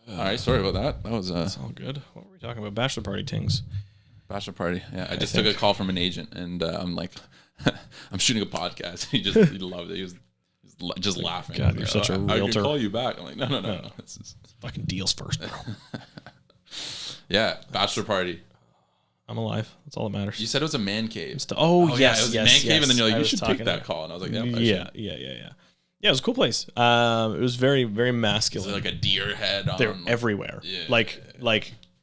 All right, sorry about that. That was It's all good. What were we talking about? Bachelor party things. bachelor party. Yeah, I just took a call from an agent, and I'm like, I'm shooting a podcast. He loved it. He was just laughing. God, you're such a I realtor. can call you back. I'm like, no. This is fucking deals first, bro. Yeah, bachelor party. I'm alive. That's all that matters. You said it was a man cave. Yes, it was a man cave, and then you're like, I you was should take that about- call, and I was like, yeah. Yeah, it was a cool place. It was very, very masculine. Is it like a deer head on? They're everywhere. Yeah. Like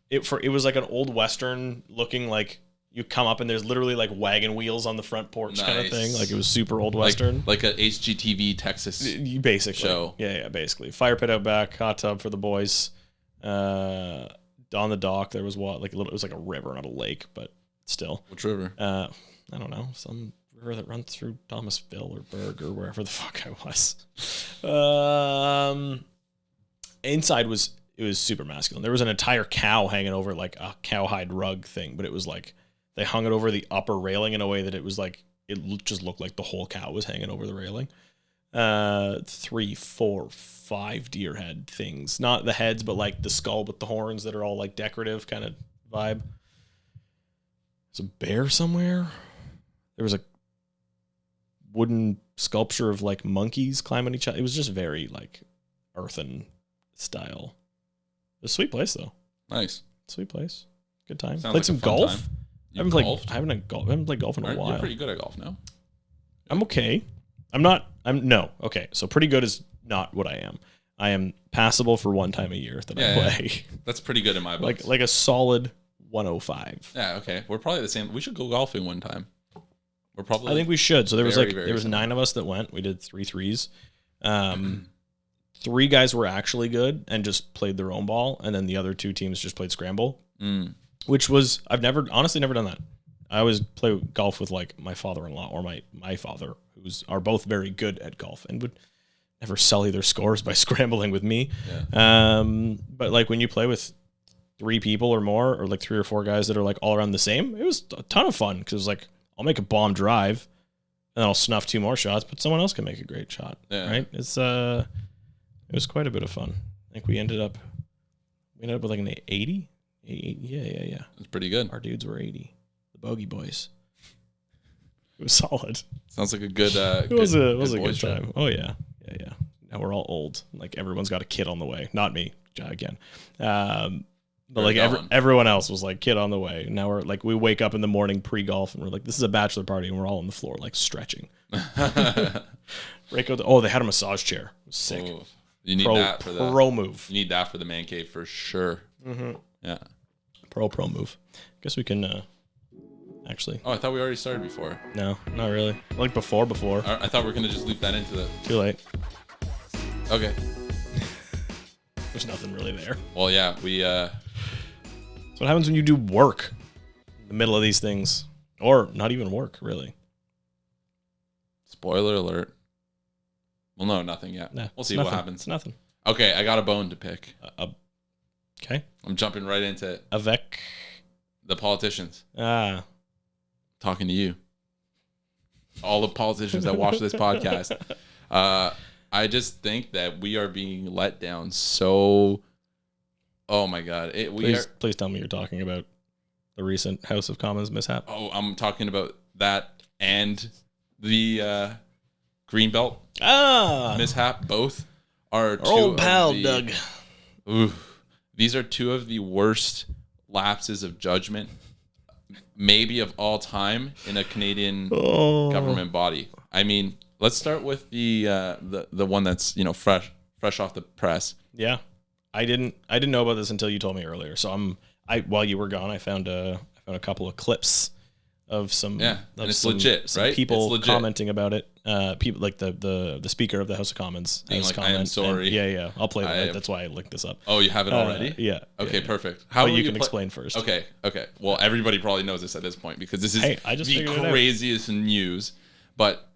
it was like an old Western looking, like you come up and there's literally like wagon wheels on the front porch kind of thing. Like it was super old Western. Like a HGTV Texas basically show. Yeah, basically. Fire pit out back, hot tub for the boys. On the dock there was it was like a river, not a lake, but still. Which river? I don't know. Some river that runs through Thomasville or Berg or wherever the fuck I was. Inside it was super masculine. There was an entire cow hanging over like a cowhide rug thing, but it was like they hung it over the upper railing in a way that it was like just looked like the whole cow was hanging over the railing. 3, 4, 5 deer head things, not the heads, but like the skull with the horns that are all like decorative kind of vibe. There's a bear somewhere. There was a wooden sculpture of like monkeys climbing each other. It was just very like earthen style. It was a sweet place though. Nice. Sweet place. Good time. Sounds Played like some a fun golf. time. I haven't played golf in a while. You're pretty good at golf now. I'm okay. Okay, so pretty good is not what I am. I am passable for one time a year that I play. Yeah. That's pretty good in my book. like a solid 105. Yeah, okay. We're probably the same. We should go golfing one time. We're probably I think we should. So there was very 9 of us that went. We did 3 threes. 3 guys were actually good and just played their own ball, and then the other 2 teams just played scramble. Which was I've honestly never done that. I always play golf with like my father-in-law or my father, are both very good at golf and would never sully their scores by scrambling with me. Yeah. But like when you play with 3 people or more, or like 3 or 4 guys that are like all around the same, it was a ton of fun because it was like I'll make a bomb drive and then I'll snuff 2 more shots, but someone else can make a great shot. Yeah. Right? It was quite a bit of fun. I think we ended up with like an 80. Yeah. It's pretty good. Our dudes were 80. The Bogey Boys. It was solid. Sounds like a good. It was a good time. Oh yeah. Now we're all old. Like everyone's got a kid on the way. Not me again. But like everyone else was like kid on the way. Now we're like we wake up in the morning pre-golf and we're like this is a bachelor party and we're all on the floor like stretching. They had a massage chair. It was sick. Oh, you need that for the pro move. You need that for the man cave for sure. Mm-hmm. Yeah. Pro move. Guess we can actually. Oh, I thought we already started before. No, not really. Like before. I thought we were gonna just loop that into the. Too late. Okay. There's nothing really there. Well, yeah, we. That's what happens when you do work in the middle of these things, or not even work, really. Spoiler alert. Well, no, nothing yet. Nah, we'll see what happens. It's nothing. Okay, I got a bone to pick. Okay. I'm jumping right into it. Avec. The politicians. Ah. Talking to you. All the politicians that watch this podcast. I just think that we are being let down so... Oh, my God. Please tell me you're talking about the recent House of Commons mishap. Oh, I'm talking about that and the Greenbelt mishap. Both are our old pal, Doug. These are 2 of the worst lapses of judgment, maybe of all time, in a Canadian government body. I mean, let's start with the one that's fresh off the press. Yeah, I didn't know about this until you told me earlier. So while you were gone, I found a couple of clips of some and it's legit, right? People commenting about it. People like the Speaker of the House of Commons. Being like, I am sorry. Yeah. I'll play that. That's why I linked this up. Oh, you have it already? Yeah. Okay, yeah. Perfect. How you can explain first? Okay. Well, everybody probably knows this at this point because this is the craziest news. But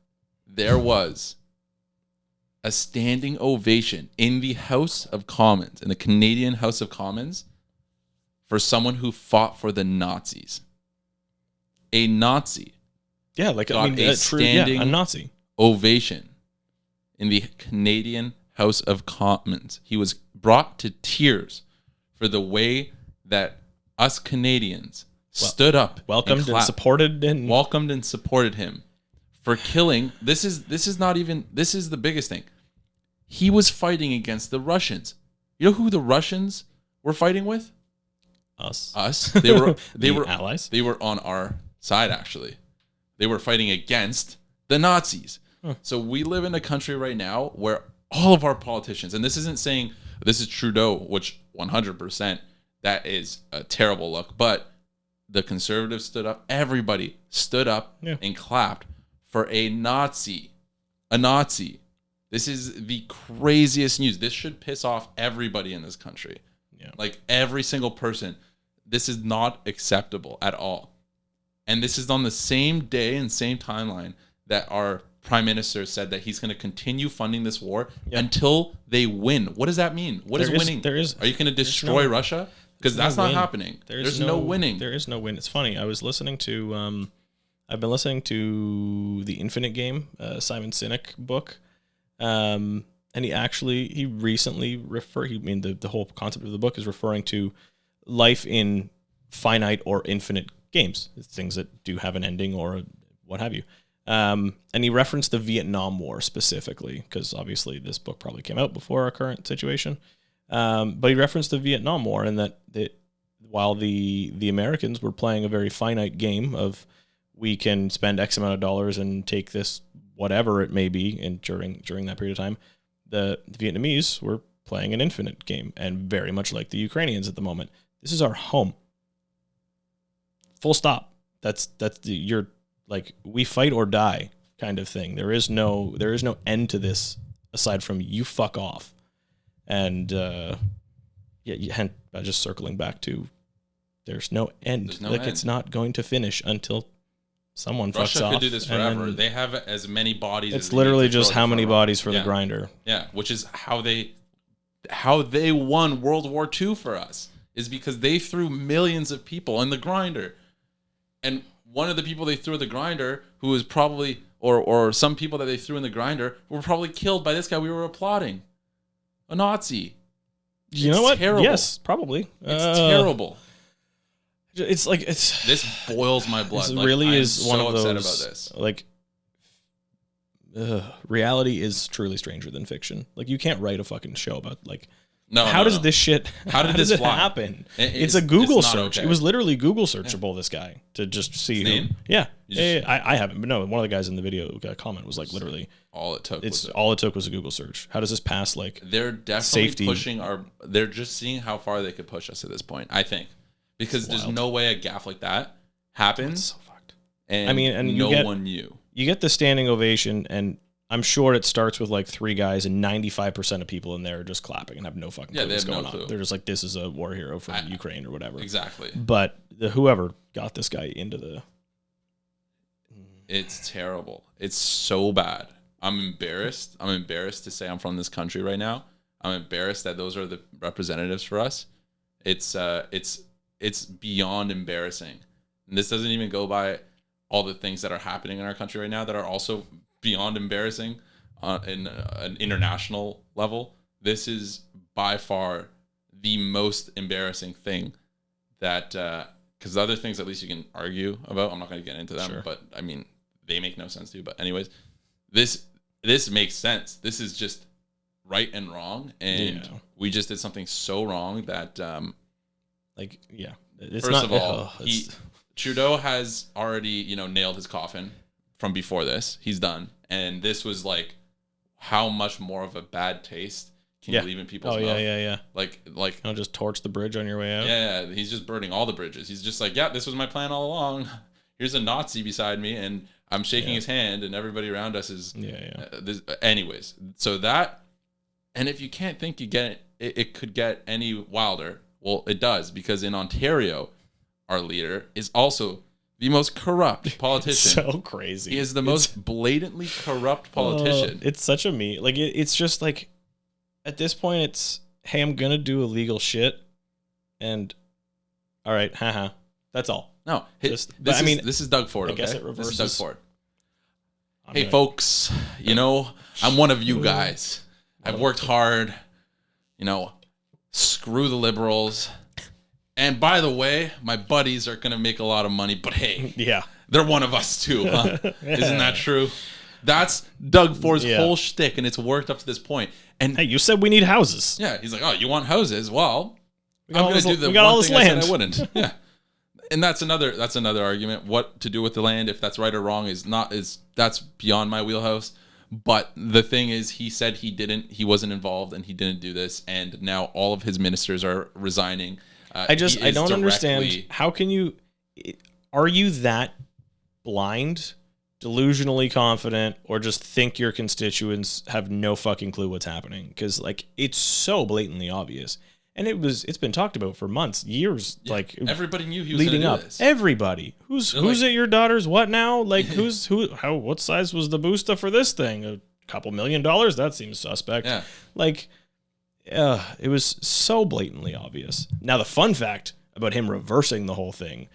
there was a standing ovation in the House of Commons, in the Canadian House of Commons, for someone who fought for the Nazis. A Nazi. Yeah, like a standing a Nazi ovation in the Canadian House of Commons. He was brought to tears for the way that us Canadians stood up, welcomed and supported him for killing. This is the biggest thing. He was fighting against the Russians. You know who the Russians were fighting with? Us. They were allies. They were on our side, actually. They were fighting against the Nazis. So we live in a country right now where all of our politicians, and this isn't saying this is Trudeau, which 100%, that is a terrible look, but the conservatives stood up. Everybody stood up and clapped for a Nazi. A Nazi. This is the craziest news. This should piss off everybody in this country. Yeah. Like every single person. This is not acceptable at all. And this is on the same day and same timeline that our prime minister said that he's going to continue funding this war until they win. What does that mean? What is winning? Are you going to destroy Russia? Because that's not happening. There's no winning. There is no win. It's funny. I was listening to, I've been listening to The Infinite Game, Simon Sinek book. And he recently the whole concept of the book is referring to life in finite or infinite games, things that do have an ending or what have you. And he referenced the Vietnam War specifically, because obviously this book probably came out before our current situation. But he referenced the Vietnam War and that while the Americans were playing a very finite game of we can spend X amount of dollars and take this whatever it may be, and during that period of time, the Vietnamese were playing an infinite game, and very much like the Ukrainians at the moment. This is our home. Full stop. That's you're like, we fight or die kind of thing. There is no end to this aside from you fuck off. And just circling back to, there's no end. It's not going to finish until someone fucks off. Russia could do this forever. They have as many bodies. It's literally just how many bodies for the grinder. Yeah, which is how they won World War II for us, is because they threw millions of people in the grinder. And one of the people they threw in the grinder, who was probably, or some people that they threw in the grinder, were probably killed by this guy we were applauding. A Nazi. You know what? Terrible. Yes, probably. It's terrible. It's like this boils my blood. This really is one of those. Upset about this. Like, reality is truly stranger than fiction. Like, you can't write a fucking show about how does this shit? How did this happen? It's a Google search. Okay. It was literally Google searchable. This guy to just see him. Yeah, I haven't. But no, one of the guys in the video comment was like literally all it took. All it took was a Google search. How does this pass? Like, they're definitely safety. Pushing our. They're just seeing how far they could push us at this point. I think. Because there's no way a gaffe like that happens. That's so fucked. And no one knew. You get the standing ovation, and I'm sure it starts with like 3 guys, and 95% of people in there are just clapping and have no fucking clue what's going on. They're just like, this is a war hero from Ukraine or whatever. Exactly. But whoever got this guy into the... It's terrible. It's so bad. I'm embarrassed. I'm embarrassed to say I'm from this country right now. I'm embarrassed that those are the representatives for us. It's beyond embarrassing. And this doesn't even go by all the things that are happening in our country right now that are also beyond embarrassing in an international level. This is by far the most embarrassing thing that, because the other things at least you can argue about. I'm not going to get into them, sure. But I mean, they make no sense too. But anyways, this makes sense. This is just right and wrong. And we just did something so wrong that... It's First of all, Trudeau has already, nailed his coffin from before this. He's done. And this was like, how much more of a bad taste can you leave in people's mouth? Yeah. Like, I'll just torch the bridge on your way out. Yeah. He's just burning all the bridges. He's just like, this was my plan all along. Here's a Nazi beside me, and I'm shaking his hand, and everybody around us is. Anyways, so that, and if you can't think you get it could get any wilder. Well, it does, because in Ontario, our leader is also the most corrupt politician. So crazy. He is the most blatantly corrupt politician. It's such a it's just like, at this point, it's, hey, I'm going to do illegal shit. And, all right, haha. That's all. No, this is Doug Ford, okay? I guess it reverses. This is Doug Ford. Hey, folks, I'm one of you guys. I've worked hard. Screw the liberals. And by the way, my buddies are going to make a lot of money, but hey, they're one of us too, huh? Isn't that true? That's Doug Ford's whole shtick, and it's worked up to this point. And hey, you said we need houses. Yeah, he's like, oh, you want houses? Well, I'm going to do the one thing I said I wouldn't. Yeah. And that's another argument. What to do with the land, if that's right or wrong, that's beyond my wheelhouse. But the thing is, he said he wasn't involved, and he didn't do this, and now all of his ministers are resigning. I don't understand. How can you? Are you that blind, delusionally confident, or just think your constituents have no fucking clue what's happening? Because it's so blatantly obvious. And it's been talked about for months, years. Yeah, everybody knew he was leading up. This. Everybody who's at your daughter's what now? What size was the booster for this thing? A couple $1 million? That seems suspect. Yeah. It was so blatantly obvious. Now the fun fact about him reversing the whole thing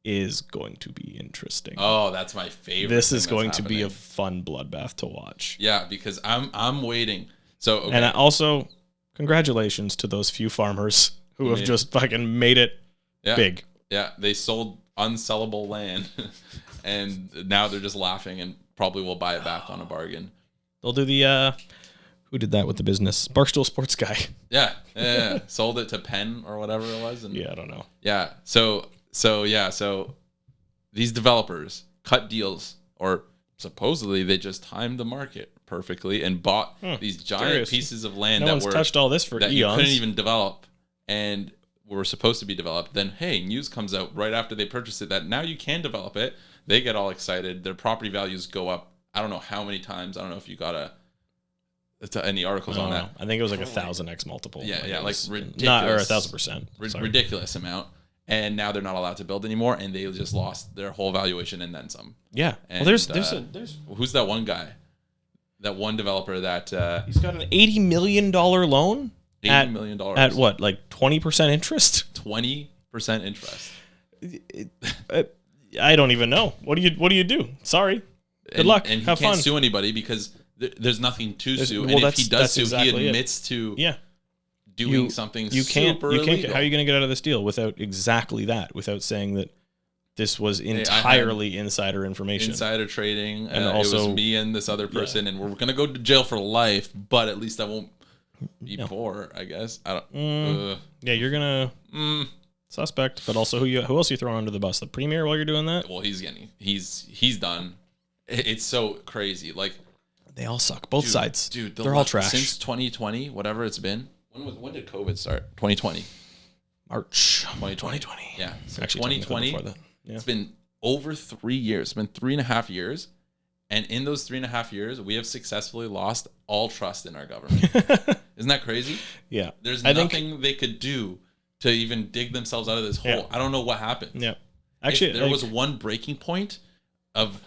is going to be interesting. Oh, that's my favorite. This is going to be a fun bloodbath to watch. Yeah, because I'm waiting. So okay. And also, congratulations to those few farmers who have just fucking made it big. Yeah, they sold unsellable land, and now they're just laughing and probably will buy it back on a bargain. They'll do the who did that with the business? Barstool Sports guy. Yeah. Sold it to Penn or whatever it was. And I don't know. Yeah. So these developers cut deals, or supposedly they just timed the market perfectly and bought these giant pieces of land that were touched all this for that eons. You couldn't even develop and were supposed to be developed. Then news comes out right after they purchased it that now you can develop it. They get all excited. Their property values go up. I don't know how many times. I don't know if you got any articles on that. I think it was 1,000x multiple. Yeah, ridiculous. Not or 1,000%. Ridiculous amount. And now they're not allowed to build anymore, and they just lost their whole valuation and then some. Yeah. And, there's who's that one guy? That one developer that he's got an $80 million loan. $80 million at what, 20% interest? 20% interest. I don't even know. What do you do? Sorry. Good luck. And he Have can't fun. sue anybody because there's nothing to sue. And if he does sue, he admits to doing something super illegal. How are you going to get out of this deal without exactly that? Without saying that this was entirely insider information, insider trading, and also it was me and this other person, and we're going to go to jail for life. But at least I won't be poor. I guess I don't. Yeah, you're gonna suspect, but also who else are you throwing under the bus? The premier while you're doing that? Well, he's done. It's so crazy. They all suck. Both sides, dude. They're all trash. Since 2020, whatever it's been. When did COVID start? 2020. March 2020. Yeah. So actually 2020. It's been over 3 years. It's been 3.5 years. And in those 3.5 years, we have successfully lost all trust in our government. Isn't that crazy? Yeah. There's nothing they could do to even dig themselves out of this hole. Yeah. I don't know what happened. Yeah. Actually, if there was one breaking point of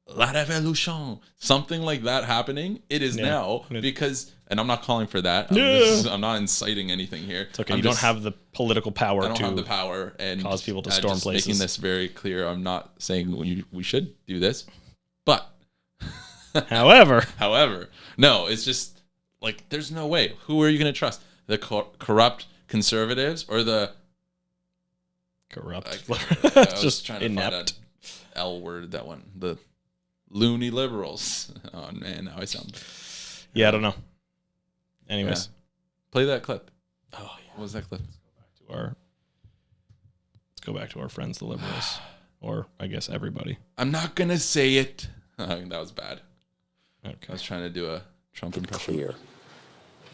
La Revolution, something like that happening, it is now because, and I'm not calling for that. I'm not inciting anything here. It's okay. You don't have the political power. I don't have the power and cause people to storm places. Making this very clear. I'm not saying we should do this, but however, no, it's just there's no way. Who are you going to trust? The corrupt conservatives or the corrupt? I was just trying to find an L word. That one. The loony liberals. Oh man, now I sound. Yeah, I don't know. Anyways, play that clip. Oh yeah, what was that clip? Let's go back to our friends, the liberals, or I guess everybody. I'm not gonna say it. That was bad. Okay. I was trying to do a Trump impression. Clear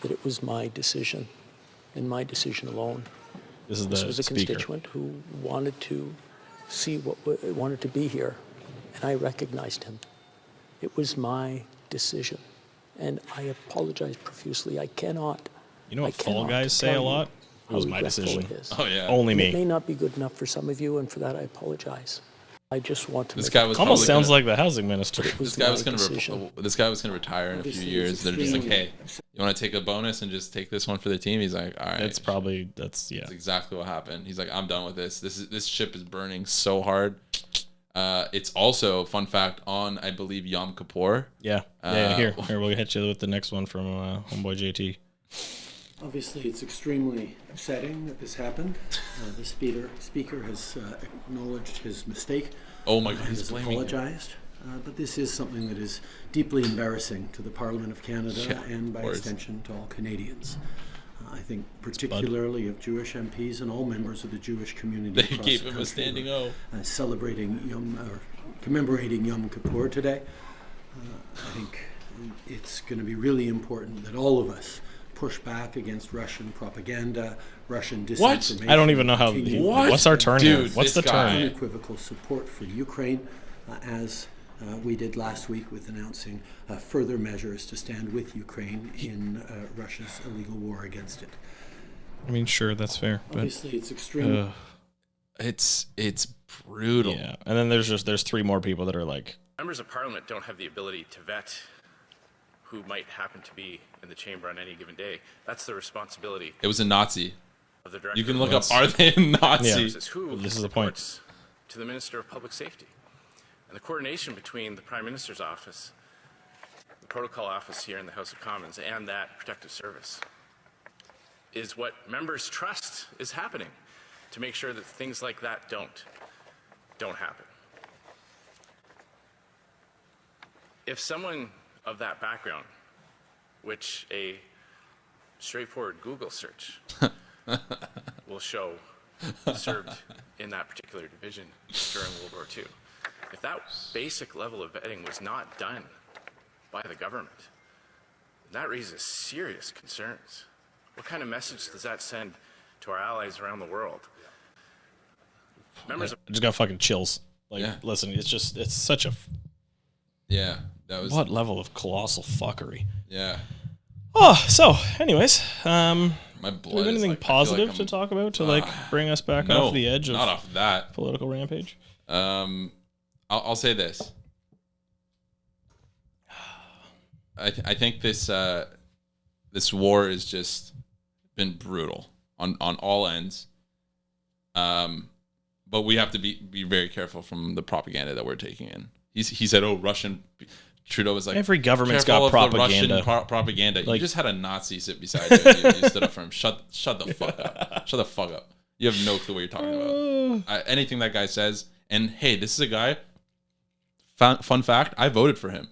that it was my decision, and my decision alone. This was a constituent who wanted to see wanted to be here, and I recognized him. It was my decision, and I apologize profusely. I cannot. You know what Fall Guys say a lot? It was my decision. Oh yeah, only me. It may not be good enough for some of you, and for that I apologize. I just want to. This guy was almost sounds like the housing minister. This guy was going to retire in a few years. They're just like, hey, you want to take a bonus and just take this one for the team? He's like, all right. That's That's exactly what happened. He's like, I'm done with this. This ship is burning so hard. It's also, fun fact, on, I believe, Yom Kippur. Yeah. Here, we'll hit you with the next one from homeboy JT. Obviously, it's extremely upsetting that this happened. The speaker has acknowledged his mistake. Oh my God, he's has blaming apologized. But this is something that is deeply embarrassing to the Parliament of Canada and by extension to all Canadians. I think particularly of Jewish MPs and all members of the Jewish community. They gave him a standing O. Commemorating Yom Kippur today. I think it's going to be really important that all of us push back against Russian propaganda, Russian disinformation. What? I don't even know how. What's our turn here? What's the turn? Unequivocal support for Ukraine, as we did last week with announcing further measures to stand with Ukraine in Russia's illegal war against it. I mean, sure, that's fair. Obviously, it's extreme. It's brutal. Yeah, and then there's three more people that are like, members of Parliament don't have the ability to vet who might happen to be in the chamber on any given day. That's the responsibility. It was a Nazi. Of the director. You can look up, are they a Nazi? Yeah. This is the point. To the Minister of Public Safety. And the coordination between the Prime Minister's office, the protocol office here in the House of Commons, and that protective service is what members trust is happening to make sure that things like that don't happen. If someone of that background, which a straightforward Google search will show served in that particular division during World War II, if that basic level of vetting was not done by the government, that raises serious concerns. What kind of message does that send to our allies around the world? I just got fucking chills. Listen, it's such a... Yeah, that was... What level of colossal fuckery? Yeah. Oh, so, anyways, my blood do we have anything positive to talk about to bring us back off the edge of not off that political rampage? I'll say this. I think this war has just been brutal on all ends. But we have to be very careful from the propaganda that we're taking in. He said, "Oh, Trudeau was like, every government's got propaganda. Propaganda. You just had a Nazi sit beside you. And you stood up for him. Shut the fuck up. Shut the fuck up. You have no clue what you're talking about. Anything that guy says. And hey, this is a guy. Fun fact: I voted for him.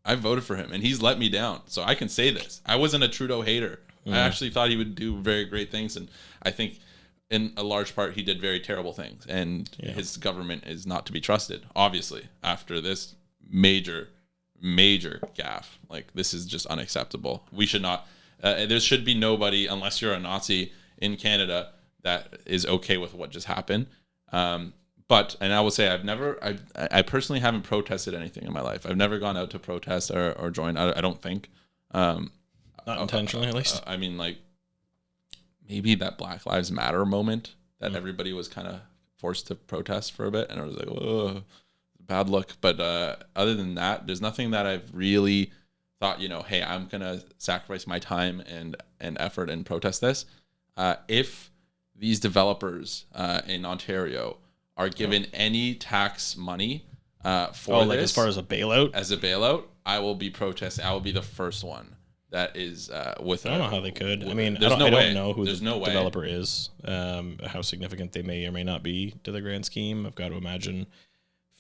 And he's let me down. So I can say this. I wasn't a Trudeau hater. I actually thought he would do very great things, and I think, in a large part, he did very terrible things. And his government is not to be trusted. Obviously, after this major gaffe, this is just unacceptable. We should not. There should be nobody, unless you're a Nazi in Canada, that is okay with what just happened. But I will say, I personally haven't protested anything in my life. I've never gone out to protest or join. I don't think. Not intentionally, at least. I mean, maybe that Black Lives Matter moment that everybody was kind of forced to protest for a bit. And I was like, oh, bad look. But other than that, there's nothing that I've really thought, hey, I'm going to sacrifice my time and effort and protest this. If these developers in Ontario are given any tax money for this, as far as a bailout, I will be protesting. I will be the first one that is with. I don't know how they could. I mean, I don't know who the developer is, how significant they may or may not be to the grand scheme. I've got to imagine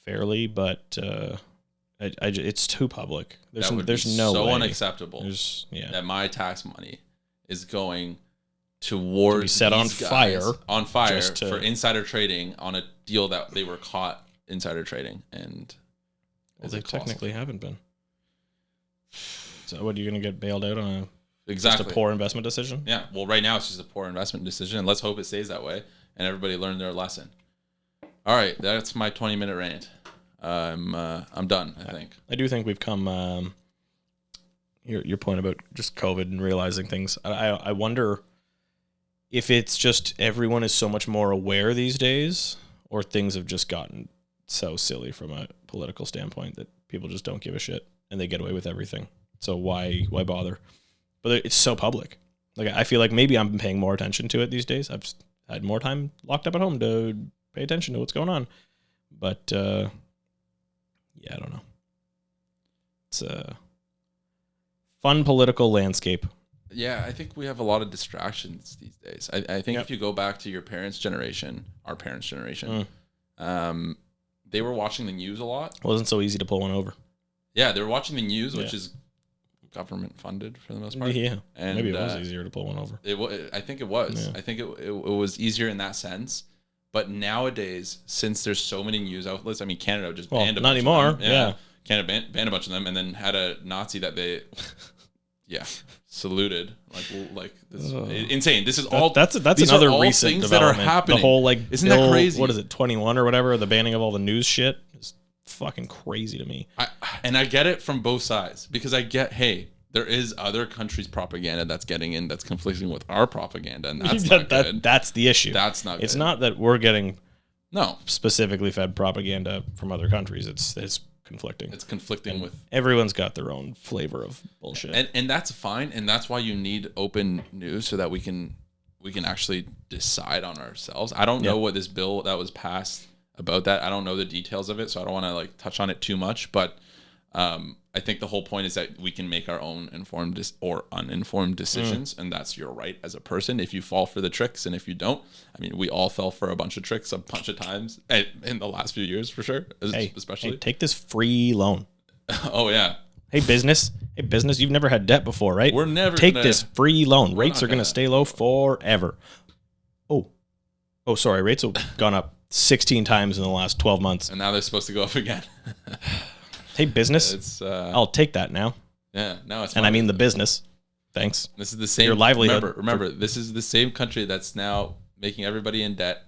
fairly, but it's too public. There's no way. Unacceptable. That my tax money is going towards to be set on fire for insider trading on a deal that they were caught insider trading, and they technically haven't been. So what, are you going to get bailed out on just a poor investment decision? Yeah. Well, right now it's just a poor investment decision, and let's hope it stays that way and everybody learned their lesson. All right, that's my 20-minute rant. I'm done, I think. I do think we've come your point about just COVID and realizing things. I wonder if it's just everyone is so much more aware these days, or things have just gotten so silly from a political standpoint that people just don't give a shit and they get away with everything. So why bother? But it's so public. I feel like maybe I'm paying more attention to it these days. I've had more time locked up at home to pay attention to what's going on. But yeah, I don't know. It's a fun political landscape. Yeah, I think we have a lot of distractions these days. I think if you go back to your parents' generation, our parents' generation, they were watching the news a lot. It wasn't so easy to pull one over. Yeah, they were watching the news, which is government funded for the most part. Yeah, and maybe it was easier to pull one over. I think it was. Yeah. I think it was easier in that sense. But nowadays, since there's so many news outlets, I mean, Canada just banned a bunch anymore. Of them. Yeah, Canada banned a bunch of them, and then had a Nazi that they, saluted. Like this insane. This is all. That's another recent things development. That are happening. The whole isn't that crazy? What is it, 21 or whatever? The banning of all the news shit is fucking crazy to me. I get it from both sides, because I get, hey, there is other countries' propaganda that's getting in, that's conflicting with our propaganda, and that's not good. That's the issue. That's not good. It's not that we're getting no specifically fed propaganda from other countries. It's conflicting. It's conflicting with everyone's got their own flavor of bullshit. And that's fine, and that's why you need open news, so that we can actually decide on ourselves. I don't know what this bill that was passed about that. I don't know the details of it, so I don't want to like touch on it too much, but I think the whole point is that we can make our own informed or uninformed decisions, and that's your right as a person. If you fall for the tricks, and if you don't, I mean, we all fell for a bunch of tricks a bunch of times in the last few years, for sure. Especially, hey, take this free loan. Oh yeah. Hey business, you've never had debt before, right? We're never take this free loan. Rates are going to stay low forever. Oh, sorry. Rates have gone up 16 times in the last 12 months, and now they're supposed to go up again. Hey, business, I'll take that now. Yeah, now it's and I mean the business. Thanks. This is the same. Your livelihood. Remember, this is the same country that's now making everybody in debt,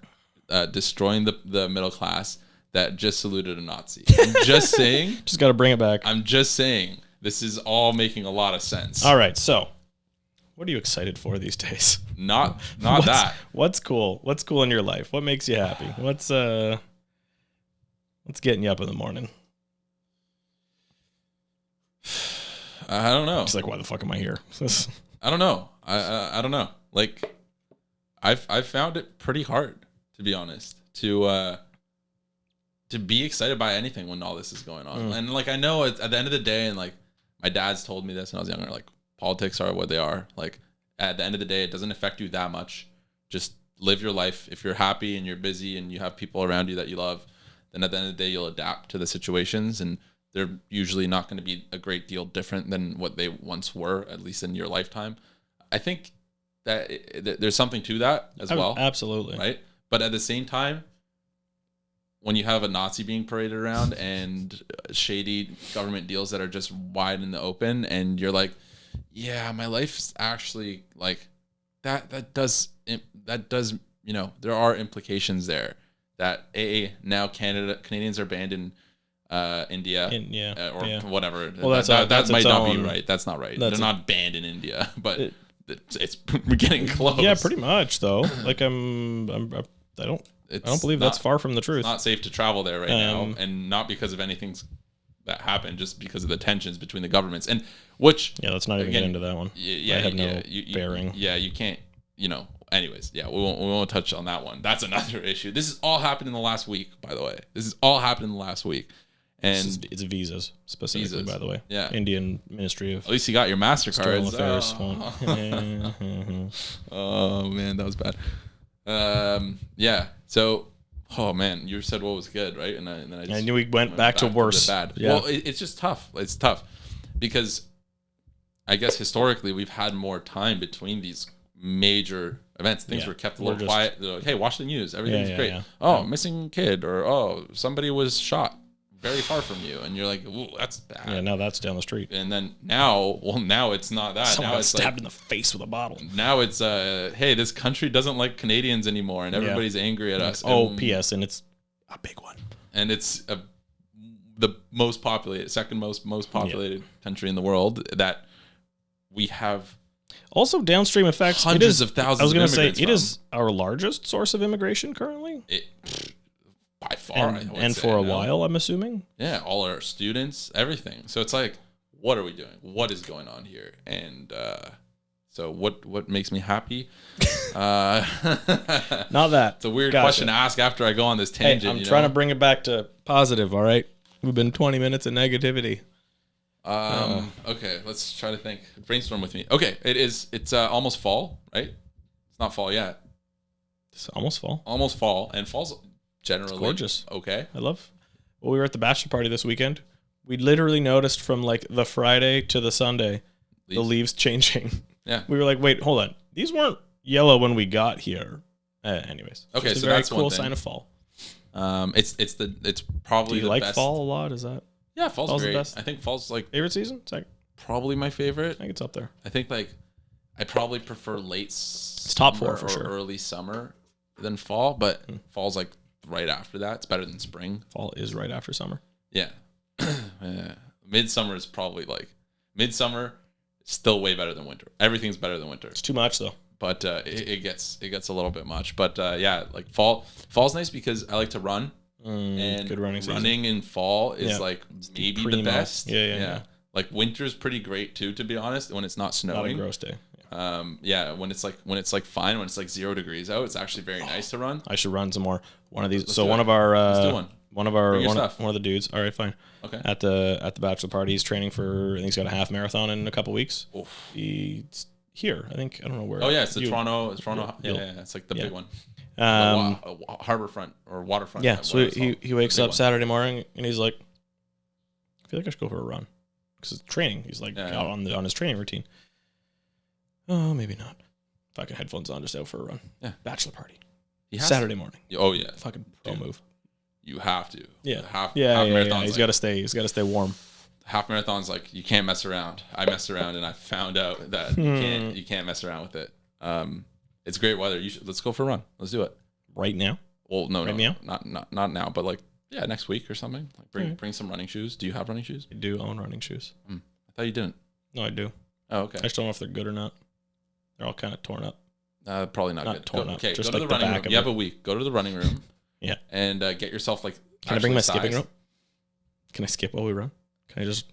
destroying the middle class, that just saluted a Nazi. I'm just saying. Just got to bring it back. I'm just saying. This is all making a lot of sense. All right, so what are you excited for these days? Not that. What's cool? What's cool in your life? What makes you happy? What's getting you up in the morning? I don't know. It's like, why the fuck am I here? I don't know. I don't know. Like, I've found it pretty hard, to be honest, to be excited by anything when all this is going on. And like, I know at the end of the day, and like my dad's told me this when I was younger, like, politics are what they are. Like, at the end of the day, it doesn't affect you that much. Just live your life. If you're happy and you're busy and you have people around you that you love, then at the end of the day, you'll adapt to the situations, and they're usually not going to be a great deal different than what they once were, at least in your lifetime. I think that there's something to that as well. Absolutely. Right? But at the same time, when you have a Nazi being paraded around and shady government deals that are just wide in the open, and you're like, yeah, my life's actually like that does, you know, there are implications there that now Canadians are banned in India or whatever. Well, that might not be right. That's not right. They're not banned in India, but it's getting close. Yeah, pretty much though. Like I don't believe that's far from the truth. It's not safe to travel there right now, and not because of anything that happened, just because of the tensions between the governments, and which let's not even get into that one. I have no bearing. You can't. You know. Anyways, we won't touch on that one. That's another issue. This has all happened in the last week, by the way. This has all happened in the last week. And it's visas specifically, by the way. Yeah, Indian Ministry of. At least you got your MasterCard. Oh man, that was bad. Yeah. So, oh man, you said what was good, right? And then I knew we went back to worse. Bad. Yeah. Well, it's just tough. It's tough because I guess historically we've had more time between these major events. Things were kept a little quiet. They're like, hey, watch the news. Everything's great. Yeah. Oh, missing kid, or somebody was shot very far from you, and you're like, ooh, that's bad. Yeah, now that's down the street. And then now it's not that. Someone now it's stabbed in the face with a bottle. Now it's hey, this country doesn't like Canadians anymore, and everybody's angry at us. P.S. and it's a big one. And it's the most populated, second most populated country in the world that we have. Also, downstream effects. Hundreds of thousands. I was going to say it is our largest source of immigration currently. By far, and for a while, I'm assuming. Yeah, all our students, everything. So it's like, what are we doing? What is going on here? And So what makes me happy? Not that. It's a weird question to ask after I go on this tangent. Hey, I'm trying to bring it back to positive, all right? We've been 20 minutes of negativity. Okay, let's try to think. Brainstorm with me. Okay, it's almost fall, right? It's not fall yet. It's almost fall. Almost fall, and fall's generally it's gorgeous. Okay. I love. Well, we were at the bachelor party this weekend. We literally noticed from like the Friday to the Sunday, the leaves changing. Yeah. We were like, wait, hold on. These weren't yellow when we got here. Anyways. Okay, it's so a very that's cool one thing. sign of fall. It's probably Do you the like best. fall a lot? Is that Yeah, fall's great. the best? I think fall's like favorite season? It's like probably my favorite. I think it's up there. I think like I probably prefer late It's top 4 for or sure. early summer than fall, but fall's like right after that. It's better than spring. Fall is right after summer. Yeah. Yeah. Midsummer is probably like midsummer is still way better than winter. Everything's better than winter. It's too much though. But it gets a little bit much. But yeah, like fall's nice because I like to run. And good running in fall is like maybe the best. Yeah. Like winter's pretty great too, to be honest, when it's not snowing. Not a gross day. When it's like fine, when it's like 0 degrees out, it's actually very nice to run. I should run some more. One of these. Let's so do one it. of our Let's do one. One of our Bring your one stuff. of the dudes. All right, fine. Okay. At the bachelor party, he's training for. I think he's got a half marathon in a couple weeks. Oof. He's here. I think I don't know where. Oh yeah, it's the Toronto. Yeah, it's like the big one. Harborfront or waterfront. Yeah, so he wakes up one. Saturday morning and he's like, I feel like I should go for a run because it's training. He's like out on his training routine. Oh, maybe not. Fucking headphones on, just out for a run. Yeah, bachelor party. Saturday morning. Oh yeah, fucking pro move. You have to. Yeah, half marathon. He's got to stay. He's got to stay warm. Half marathon's like you can't mess around. I messed around and I found out that you can't mess around with it. It's great weather. Let's go for a run. Let's do it right now. Well, no, now? not now, but like next week or something. Like bring some running shoes. Do you have running shoes? I do own running shoes. I thought you didn't. No, I do. Oh, okay. I just don't know if they're good or not. They're all kind of torn up. Probably not good. Torn up. Okay, just go to like the running back room. You have a week. Go to the running room. Yeah. And get yourself like. Can I bring my skipping rope? Can I skip while we run? Can I just,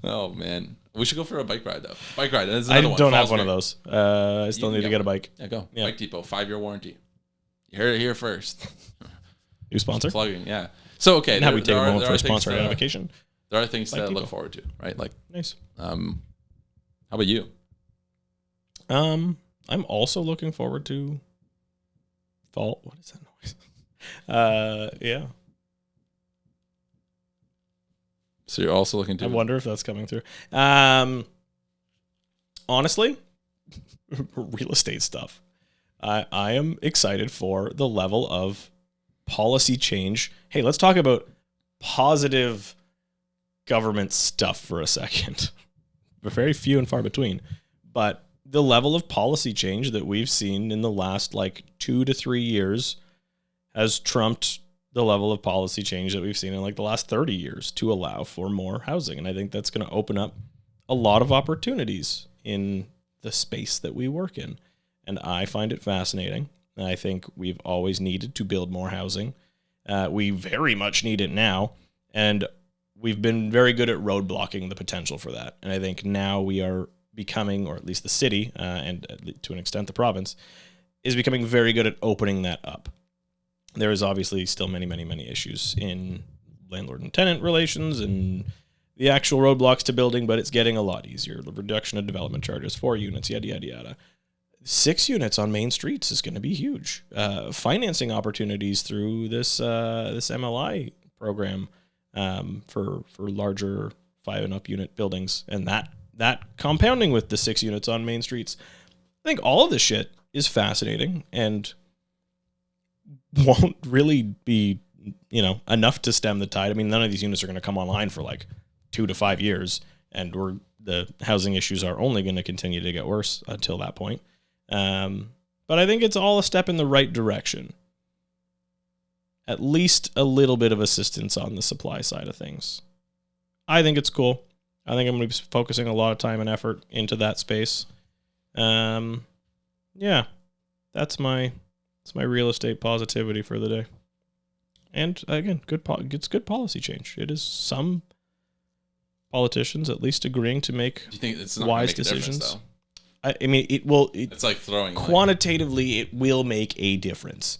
Oh man, we should go for a bike ride though. Bike ride. That's I another one. don't have one of those. I still need to get a bike. Yeah, go. Yeah. Bike Depot, 5-year warranty. You heard it here first. New sponsor. Just plugging, yeah. So okay, now we take a moment for a sponsor on vacation. There are things to look forward to, right? Like nice. How about you? I'm also looking forward to fall. What is that noise? Yeah. So you're also looking to. I wonder if that's coming through. Honestly, real estate stuff. I am excited for the level of policy change. Hey, let's talk about positive government stuff for a second. They're very few and far between, but the level of policy change that we've seen in the last 2 to 3 years has trumped the level of policy change that we've seen in the last 30 years to allow for more housing. And I think that's going to open up a lot of opportunities in the space that we work in. And I find it fascinating. I think we've always needed to build more housing. We very much need it now. And we've been very good at roadblocking the potential for that. And I think now we are becoming, or at least the city, and to an extent the province, is becoming very good at opening that up. There is obviously still many, many, many issues in landlord and tenant relations and the actual roadblocks to building, but it's getting a lot easier. The reduction of development charges, 4 units, yada, yada, yada. 6 units on main streets is going to be huge. Financing opportunities through this MLI program for larger 5 and up unit buildings, and that compounding with the 6 units on main streets. I think all of this shit is fascinating and won't really be, enough to stem the tide. I mean, none of these units are going to come online for 2 to 5 years, and the housing issues are only going to continue to get worse until that point. But I think it's all a step in the right direction. At least a little bit of assistance on the supply side of things. I think it's cool. I think I'm going to be focusing a lot of time and effort into that space. Yeah, that's my real estate positivity for the day. And again, it's good policy change. It is some politicians at least agreeing to make Do you think it's not wise make decisions. I mean, it will. It's like throwing quantitatively. It will make a difference.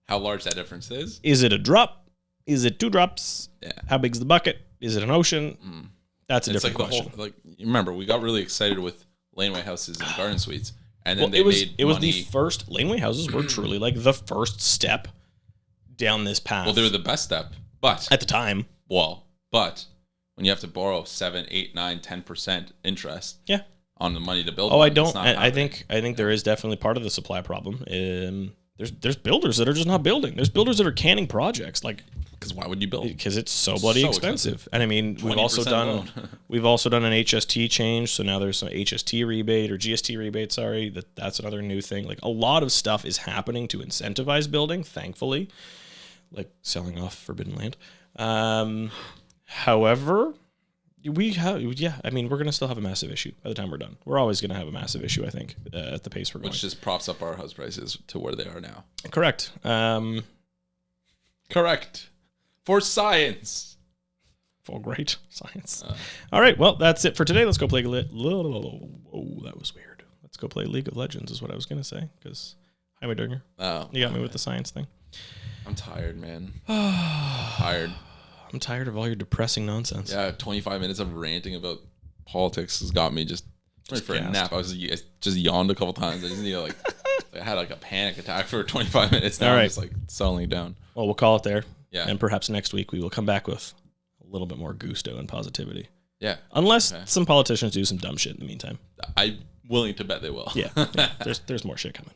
How large that difference is? Is it a drop? Is it 2 drops? Yeah. How big's the bucket? Is it an ocean? That's a different question. Remember, we got really excited with laneway houses and garden suites, and then it was money. the first laneway houses were truly like the first step down this path. Well, they were the best step, but at the time. But when you have to borrow 7, 8, 9, 10% interest, on the money to build. Oh, I don't. I think there is definitely part of the supply problem. There's builders that are just not building. There's builders that are canning projects, like, because why would you build? Because it's so bloody expensive. And I mean, we've also done an HST change, so now there's some HST rebate or GST rebate. Sorry, that's another new thing. Like, a lot of stuff is happening to incentivize building, thankfully, like selling off forbidden land. However, I mean, we're gonna still have a massive issue by the time we're done. We're always gonna have a massive issue, I think, at the pace we're going. Which just props up our house prices to where they are now. Correct. Correct. For science. For great science. All right, well, that's it for today. Let's go play. Oh, that was weird. Let's go play League of Legends is what I was gonna say, because Jaime Durger. Oh, you got me with the science thing. I'm tired, man. I'm tired of all your depressing nonsense. Yeah, 25 minutes of ranting about politics has got me just ready for a nap. I just yawned a couple times. I just need to I had like a panic attack for 25 minutes. Now I'm just like settling down. Well, we'll call it there. Yeah. And perhaps next week we will come back with a little bit more gusto and positivity. Yeah. Unless some politicians do some dumb shit in the meantime. I'm willing to bet they will. Yeah. There's more shit coming.